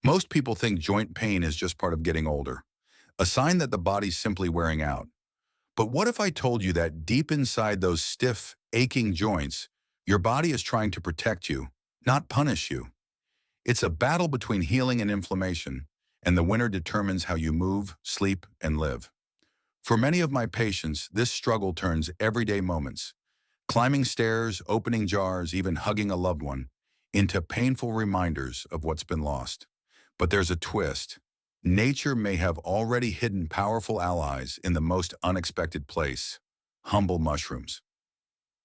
Most people think joint pain is just part of getting older, a sign that the body's simply wearing out. But what if I told you that deep inside those stiff, aching joints, your body is trying to protect you, not punish you? It's a battle between healing and inflammation, and the winner determines how you move, sleep, and live. For many of my patients, this struggle turns everyday moments, climbing stairs, opening jars, even hugging a loved one, into painful reminders of what's been lost. But there's a twist. Nature may have already hidden powerful allies in the most unexpected place: humble mushrooms.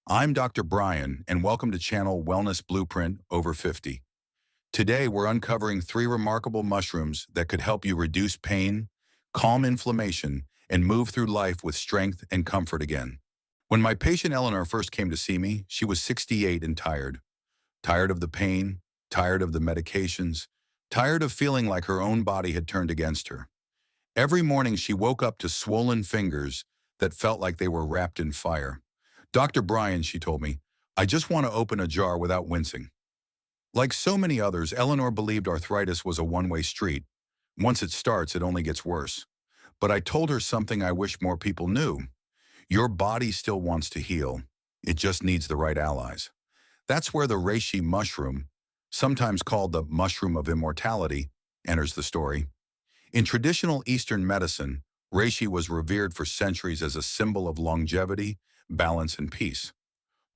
I'm Dr. Brian, and welcome to Channel Wellness Blueprint Over 50. Today, we're uncovering three remarkable mushrooms that could help you reduce pain, calm inflammation, and move through life with strength and comfort again. When my patient Eleanor first came to see me, she was 68 and tired. Tired of the pain, tired of the medications, tired of feeling like her own body had turned against her. Every morning she woke up to swollen fingers that felt like they were wrapped in fire. Dr. Brian, she told me, I just want to open a jar without wincing. Like so many others, Eleanor believed arthritis was a one-way street. Once it starts, it only gets worse. But I told her something I wish more people knew. Your body still wants to heal. It just needs the right allies. That's where the reishi mushroom, sometimes called the mushroom of immortality, enters the story. In traditional Eastern medicine, reishi was revered for centuries as a symbol of longevity, balance, and peace.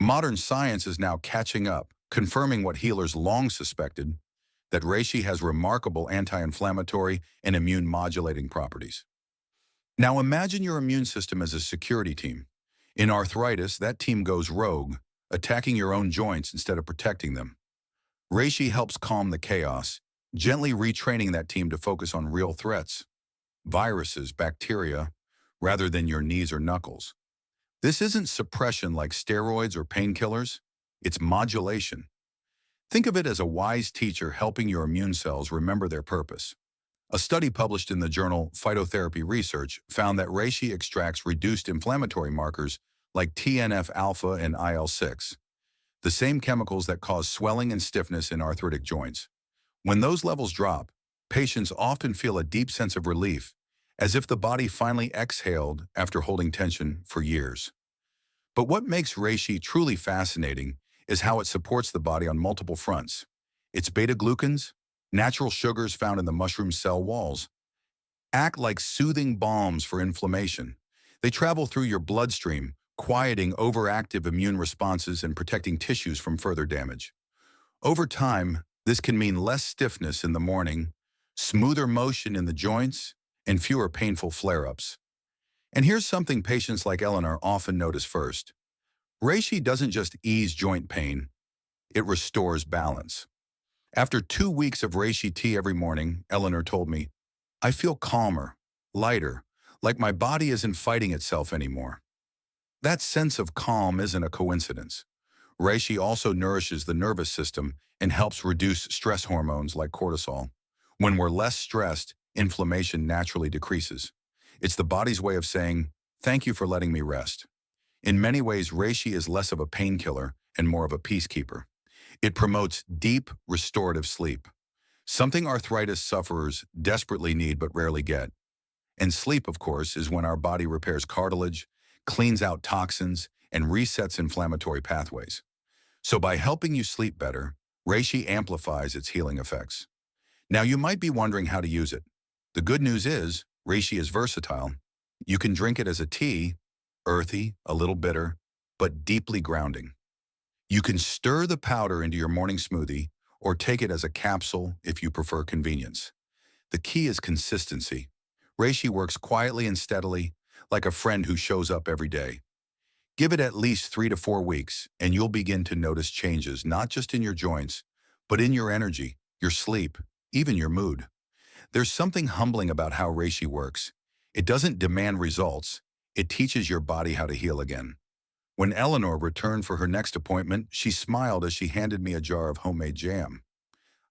Modern science is now catching up, confirming what healers long suspected, that reishi has remarkable anti-inflammatory and immune-modulating properties. Now imagine your immune system as a security team. In arthritis, that team goes rogue, attacking your own joints instead of protecting them. Reishi helps calm the chaos, gently retraining that team to focus on real threats, viruses, bacteria, rather than your knees or knuckles. This isn't suppression like steroids or painkillers, it's modulation. Think of it as a wise teacher helping your immune cells remember their purpose. A study published in the journal Phytotherapy Research found that reishi extracts reduced inflammatory markers like TNF-alpha and IL-6, the same chemicals that cause swelling and stiffness in arthritic joints. When those levels drop, patients often feel a deep sense of relief, as if the body finally exhaled after holding tension for years. But what makes reishi truly fascinating is how it supports the body on multiple fronts. Its beta-glucans, natural sugars found in the mushroom cell walls, act like soothing balms for inflammation. They travel through your bloodstream, quieting overactive immune responses and protecting tissues from further damage. Over time, this can mean less stiffness in the morning, smoother motion in the joints, and fewer painful flare-ups. And here's something patients like Eleanor often notice first. Reishi doesn't just ease joint pain, it restores balance. After 2 weeks of reishi tea every morning, Eleanor told me, I feel calmer, lighter, like my body isn't fighting itself anymore. That sense of calm isn't a coincidence. Reishi also nourishes the nervous system and helps reduce stress hormones like cortisol. When we're less stressed, inflammation naturally decreases. It's the body's way of saying, thank you for letting me rest. In many ways, reishi is less of a painkiller and more of a peacekeeper. It promotes deep, restorative sleep, something arthritis sufferers desperately need but rarely get. And sleep, of course, is when our body repairs cartilage, cleans out toxins, and resets inflammatory pathways. So by helping you sleep better, reishi amplifies its healing effects. Now you might be wondering how to use it. The good news is, reishi is versatile. You can drink it as a tea, earthy, a little bitter, but deeply grounding. You can stir the powder into your morning smoothie or take it as a capsule if you prefer convenience. The key is consistency. Reishi works quietly and steadily, like a friend who shows up every day. Give it at least 3 to 4 weeks, and you'll begin to notice changes not just in your joints, but in your energy, your sleep, even your mood. There's something humbling about how reishi works. It doesn't demand results. It teaches your body how to heal again. When Eleanor returned for her next appointment, she smiled as she handed me a jar of homemade jam.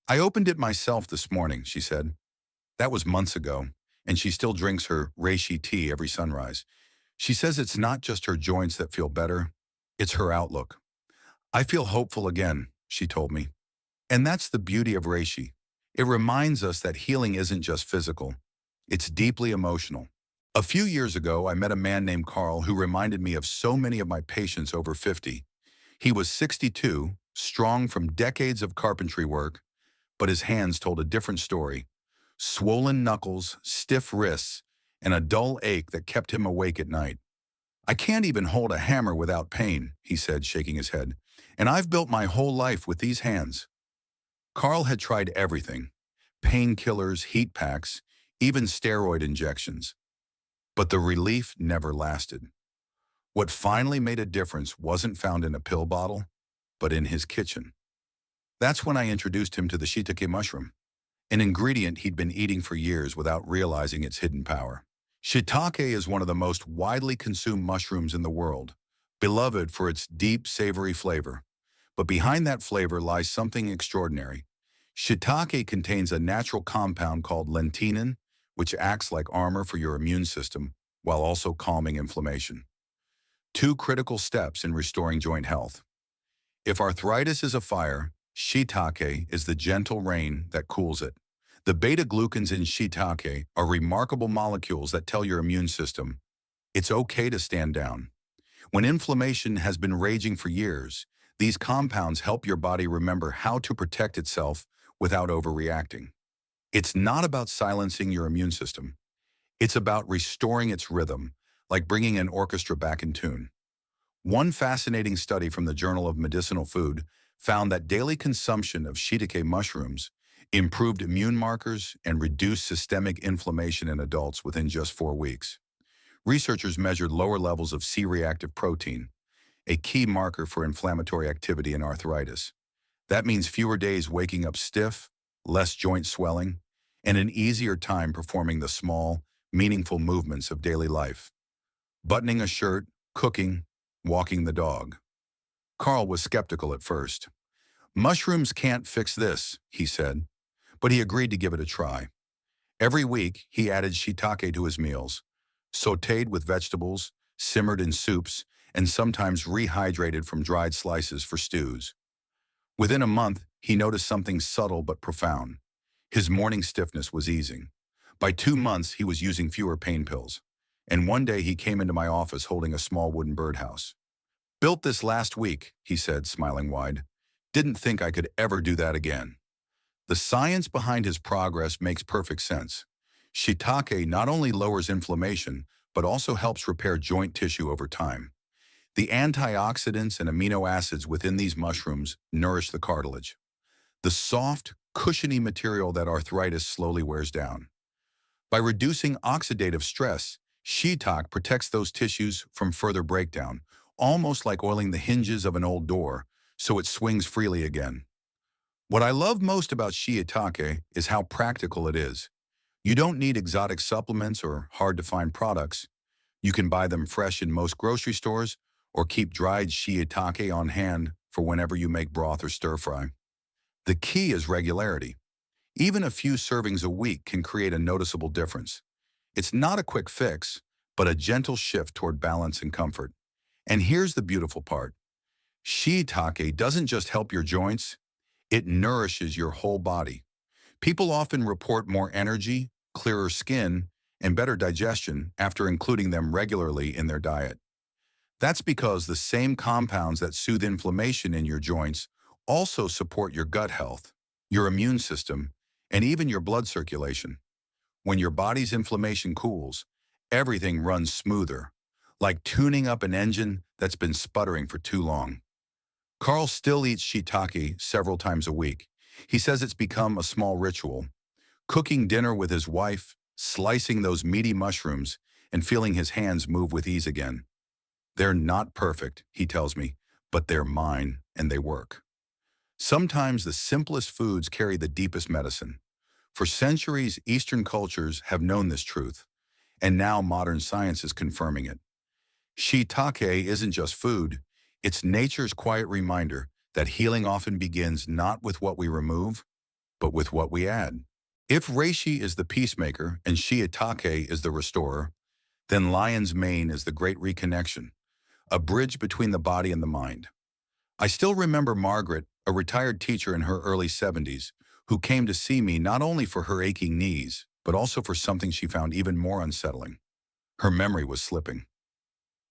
I opened it myself this morning, she said. That was months ago, and she still drinks her reishi tea every sunrise. She says it's not just her joints that feel better, it's her outlook. I feel hopeful again, she told me. And that's the beauty of reishi. It reminds us that healing isn't just physical. It's deeply emotional. A few years ago, I met a man named Carl who reminded me of so many of my patients over 50. He was 62, strong from decades of carpentry work, but his hands told a different story. Swollen knuckles, stiff wrists, and a dull ache that kept him awake at night. "I can't even hold a hammer without pain," he said, shaking his head. "And I've built my whole life with these hands." Carl had tried everything: painkillers, heat packs, even steroid injections. But the relief never lasted. What finally made a difference wasn't found in a pill bottle, but in his kitchen. That's when I introduced him to the Shiitake mushroom, an ingredient he'd been eating for years without realizing its hidden power. Shiitake is one of the most widely consumed mushrooms in the world, beloved for its deep, savory flavor. But behind that flavor lies something extraordinary. Shiitake contains a natural compound called lentinan, which acts like armor for your immune system while also calming inflammation. Two critical steps in restoring joint health. If arthritis is a fire, Shiitake is the gentle rain that cools it. The beta-glucans in Shiitake are remarkable molecules that tell your immune system it's okay to stand down. When inflammation has been raging for years, these compounds help your body remember how to protect itself without overreacting. It's not about silencing your immune system. It's about restoring its rhythm, like bringing an orchestra back in tune. One fascinating study from the Journal of Medicinal Food found that daily consumption of Shiitake mushrooms improved immune markers and reduced systemic inflammation in adults within just 4 weeks. Researchers measured lower levels of C-reactive protein, a key marker for inflammatory activity in arthritis. That means fewer days waking up stiff, less joint swelling, and an easier time performing the small, meaningful movements of daily life. Buttoning a shirt, cooking, walking the dog. Carl was skeptical at first. "Mushrooms can't fix this," he said, but he agreed to give it a try. Every week, he added shiitake to his meals, sautéed with vegetables, simmered in soups, and sometimes rehydrated from dried slices for stews. Within a month, he noticed something subtle but profound. His morning stiffness was easing. By 2 months, he was using fewer pain pills. And one day he came into my office holding a small wooden birdhouse. "Built this last week," he said, smiling wide. "Didn't think I could ever do that again." The science behind his progress makes perfect sense. Shiitake not only lowers inflammation, but also helps repair joint tissue over time. The antioxidants and amino acids within these mushrooms nourish the cartilage, the soft, cushiony material that arthritis slowly wears down. By reducing oxidative stress, Shiitake protects those tissues from further breakdown, almost like oiling the hinges of an old door, so it swings freely again. What I love most about Shiitake is how practical it is. You don't need exotic supplements or hard-to-find products. You can buy them fresh in most grocery stores or keep dried Shiitake on hand for whenever you make broth or stir-fry. The key is regularity. Even a few servings a week can create a noticeable difference. It's not a quick fix, but a gentle shift toward balance and comfort. And here's the beautiful part. Shiitake doesn't just help your joints, it nourishes your whole body. People often report more energy, clearer skin, and better digestion after including them regularly in their diet. That's because the same compounds that soothe inflammation in your joints also support your gut health, your immune system, and even your blood circulation. When your body's inflammation cools, everything runs smoother, like tuning up an engine that's been sputtering for too long. Carl still eats shiitake several times a week. He says it's become a small ritual. Cooking dinner with his wife, slicing those meaty mushrooms, and feeling his hands move with ease again. "They're not perfect," he tells me, "but they're mine and they work." Sometimes the simplest foods carry the deepest medicine. For centuries, Eastern cultures have known this truth, and now modern science is confirming it. Shiitake isn't just food, it's nature's quiet reminder that healing often begins not with what we remove, but with what we add. If Reishi is the peacemaker and Shiitake is the restorer, then lion's mane is the great reconnection, a bridge between the body and the mind. I still remember Margaret, a retired teacher in her early 70s, who came to see me not only for her aching knees, but also for something she found even more unsettling. Her memory was slipping.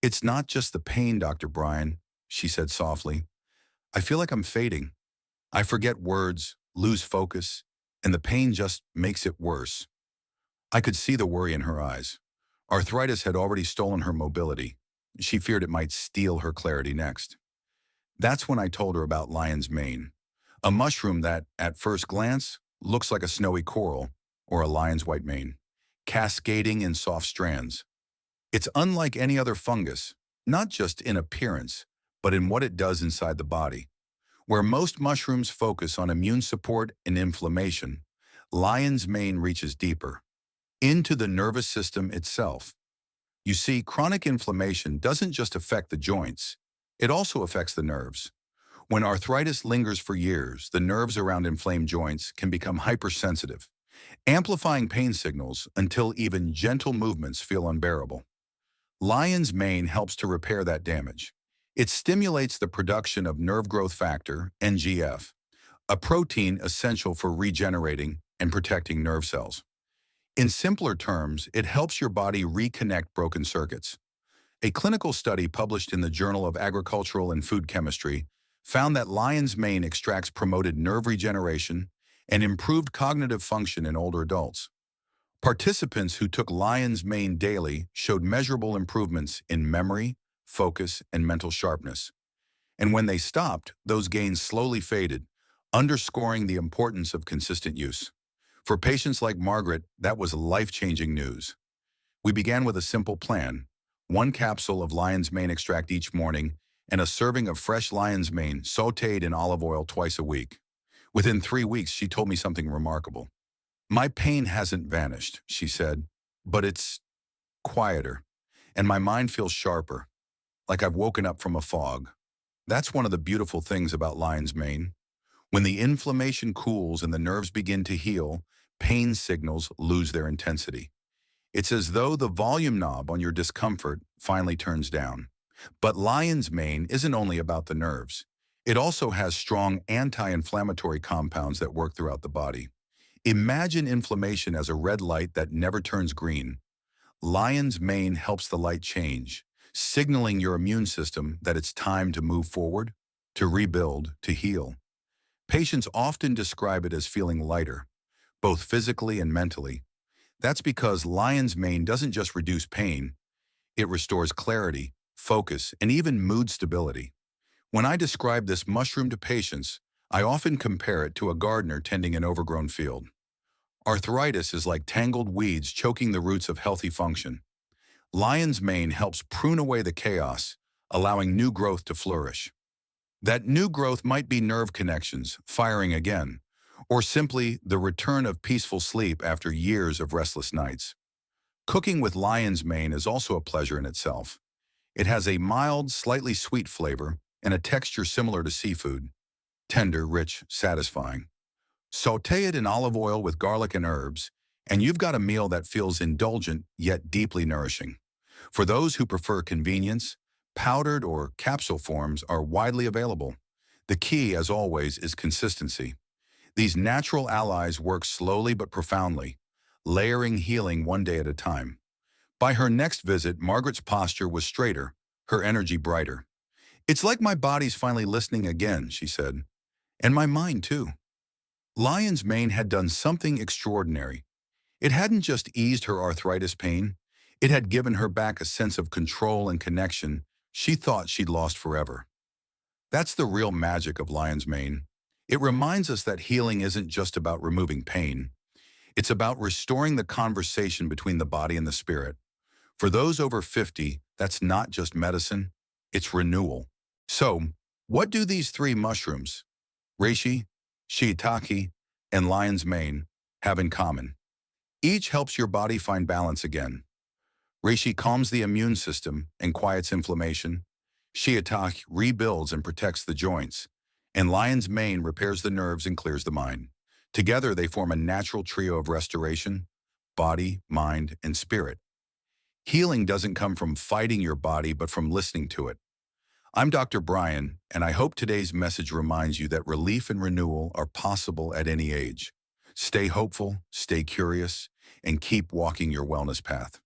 "It's not just the pain, Dr. Bryan," she said softly. "I feel like I'm fading. I forget words, lose focus, and the pain just makes it worse." I could see the worry in her eyes. Arthritis had already stolen her mobility. She feared it might steal her clarity next. That's when I told her about lion's mane, a mushroom that, at first glance, looks like a snowy coral or a lion's white mane, cascading in soft strands. It's unlike any other fungus, not just in appearance, but in what it does inside the body. Where most mushrooms focus on immune support and inflammation, lion's mane reaches deeper, into the nervous system itself. You see, chronic inflammation doesn't just affect the joints, it also affects the nerves. When arthritis lingers for years, the nerves around inflamed joints can become hypersensitive, amplifying pain signals until even gentle movements feel unbearable. Lion's mane helps to repair that damage. It stimulates the production of nerve growth factor, NGF, a protein essential for regenerating and protecting nerve cells. In simpler terms, it helps your body reconnect broken circuits. A clinical study published in the Journal of Agricultural and Food Chemistry found that lion's mane extracts promoted nerve regeneration and improved cognitive function in older adults. Participants who took lion's mane daily showed measurable improvements in memory, focus, and mental sharpness. And when they stopped, those gains slowly faded, underscoring the importance of consistent use. For patients like Margaret, that was life-changing news. We began with a simple plan: one capsule of lion's mane extract each morning and a serving of fresh lion's mane sautéed in olive oil twice a week. Within 3 weeks, she told me something remarkable. "My pain hasn't vanished," she said, "but it's quieter, and my mind feels sharper, like I've woken up from a fog." That's one of the beautiful things about lion's mane. When the inflammation cools and the nerves begin to heal, pain signals lose their intensity. It's as though the volume knob on your discomfort finally turns down. But lion's mane isn't only about the nerves. It also has strong anti-inflammatory compounds that work throughout the body. Imagine inflammation as a red light that never turns green. Lion's mane helps the light change, signaling your immune system that it's time to move forward, to rebuild, to heal. Patients often describe it as feeling lighter, both physically and mentally. That's because lion's mane doesn't just reduce pain, it restores clarity, focus, and even mood stability. When I describe this mushroom to patients, I often compare it to a gardener tending an overgrown field. Arthritis is like tangled weeds choking the roots of healthy function. Lion's mane helps prune away the chaos, allowing new growth to flourish. That new growth might be nerve connections firing again, or simply the return of peaceful sleep after years of restless nights. Cooking with lion's mane is also a pleasure in itself. It has a mild, slightly sweet flavor and a texture similar to seafood. Tender, rich, satisfying. Sauté it in olive oil with garlic and herbs, and you've got a meal that feels indulgent yet deeply nourishing. For those who prefer convenience, powdered or capsule forms are widely available. The key, as always, is consistency. These natural allies work slowly but profoundly, layering healing one day at a time. By her next visit, Margaret's posture was straighter, her energy brighter. "It's like my body's finally listening again," she said. "And my mind, too." Lion's mane had done something extraordinary. It hadn't just eased her arthritis pain, it had given her back a sense of control and connection she thought she'd lost forever. That's the real magic of lion's mane. It reminds us that healing isn't just about removing pain. It's about restoring the conversation between the body and the spirit. For those over 50, that's not just medicine, it's renewal. So, what do these three mushrooms, Reishi, Shiitake, and lion's mane, have in common? Each helps your body find balance again. Reishi calms the immune system and quiets inflammation. Shiitake rebuilds and protects the joints. And lion's mane repairs the nerves and clears the mind. Together, they form a natural trio of restoration: body, mind, and spirit. Healing doesn't come from fighting your body, but from listening to it. I'm Dr. Brian, and I hope today's message reminds you that relief and renewal are possible at any age. Stay hopeful, stay curious, and keep walking your wellness path.